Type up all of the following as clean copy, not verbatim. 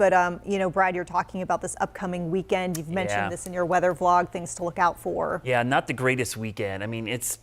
But, you know, Brad, you're talking about this upcoming weekend. You've mentioned this in your weather vlog, things to look out for. Yeah, not the greatest weekend. I mean, it's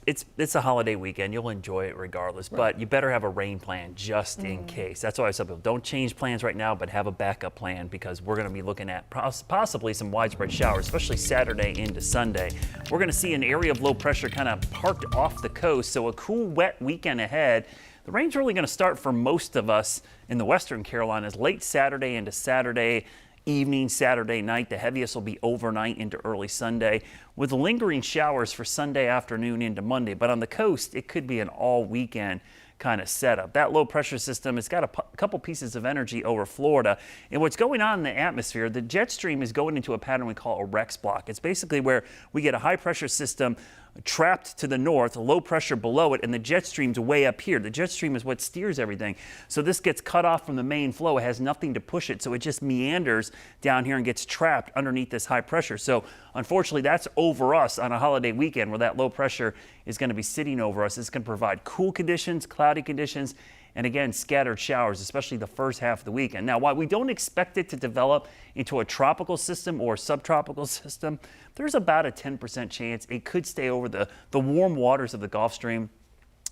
a holiday weekend. You'll enjoy it regardless, but you better have a rain plan just in case. That's why I tell people, don't change plans right now, but have a backup plan because we're going to be looking at possibly some widespread showers, especially Saturday into Sunday. We're going to see an area of low pressure kind of parked off the coast, so a cool, wet weekend ahead. The rain's really going to start for most of us in the western Carolinas late Saturday into Saturday evening, Saturday night. The heaviest will be overnight into early Sunday with lingering showers for Sunday afternoon into Monday. But on the coast, it could be an all weekend kind of setup. That low pressure system has got a couple pieces of energy over Florida. And what's going on in the atmosphere, the jet stream is going into a pattern we call a Rex block. It's basically where we get a high pressure system trapped to the north, low pressure below it, and the jet stream's way up here. The jet stream is what steers everything. So this gets cut off from the main flow. It has nothing to push it, so it just meanders down here and gets trapped underneath this high pressure. So unfortunately, that's over us on a holiday weekend where that low pressure is going to be sitting over us. It's going to provide cool conditions, cloudy conditions, and again, scattered showers, especially the first half of the weekend. Now, while we don't expect it to develop into a tropical system or subtropical system, there's about a 10% chance it could stay over the warm waters of the Gulf Stream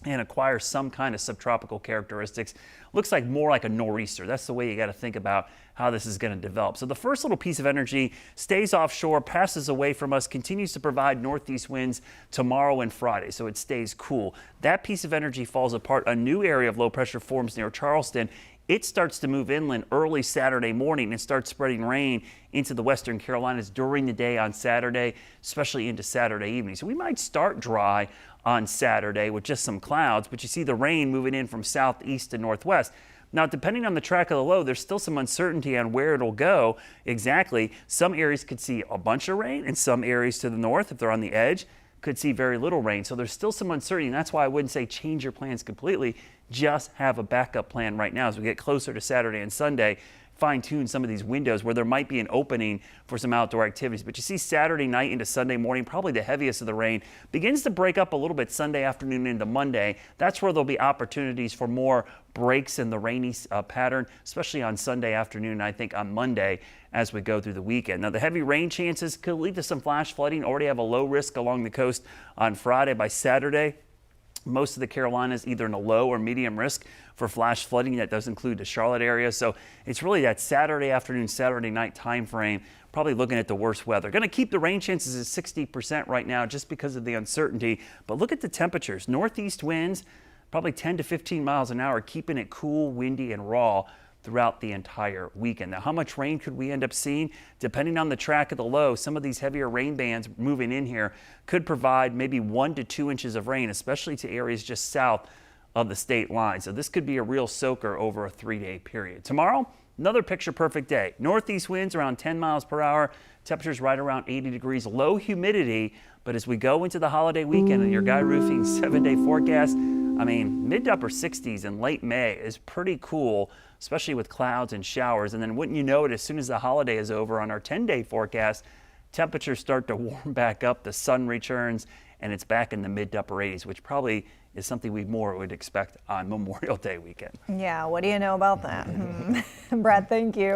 and acquire some kind of subtropical characteristics. Looks like more like a nor'easter. That's the way you got to think about how this is going to develop. So the first little piece of energy stays offshore, passes away from us, continues to provide northeast winds tomorrow and Friday, so it stays cool. That piece of energy falls apart. A new area of low pressure forms near Charleston. It starts to move inland early Saturday morning and starts spreading rain into the western Carolinas during the day on Saturday, especially into Saturday evening. So we might start dry on Saturday with just some clouds, but you see the rain moving in from southeast to northwest. Now, depending on the track of the low, there's still some uncertainty on where it'll go exactly. Some areas could see a bunch of rain, and some areas to the north, if they're on the edge, could see very little rain. So there's still some uncertainty, and that's why I wouldn't say change your plans completely. Just have a backup plan right now as we get closer to Saturday and Sunday. Fine-tune some of these windows where there might be an opening for some outdoor activities. But you see Saturday night into Sunday morning, probably the heaviest of the rain, begins to break up a little bit Sunday afternoon into Monday. That's where there'll be opportunities for more breaks in the rainy pattern, especially on Sunday afternoon, and I think on Monday as we go through the weekend. Now, the heavy rain chances could lead to some flash flooding. Already have a low risk along the coast on Friday. By Saturday, most of the Carolinas either in a low or medium risk for flash flooding. That does include the Charlotte area. So it's really that Saturday afternoon, Saturday night time frame, probably looking at the worst weather. Going to keep the rain chances at 60% right now just because of the uncertainty. But look at the temperatures. Northeast winds, probably 10 to 15 miles an hour, keeping it cool, windy, and raw throughout the entire weekend. Now, how much rain could we end up seeing? Depending on the track of the low, some of these heavier rain bands moving in here could provide maybe 1 to 2 inches of rain, especially to areas just south of the state line. So this could be a real soaker over a 3-day period. Tomorrow, another picture-perfect day. Northeast winds around 10 miles per hour. Temperatures right around 80 degrees. Low humidity. But as we go into the holiday weekend and your Guy Roofing 7-day forecast, I mean, mid to upper 60s in late May is pretty cool, especially with clouds and showers. And then wouldn't you know it, as soon as the holiday is over on our 10-day forecast, temperatures start to warm back up, the sun returns, and it's back in the mid to upper 80s, which probably is something we more would expect on Memorial Day weekend. Yeah, what do you know about that? Brad, thank you.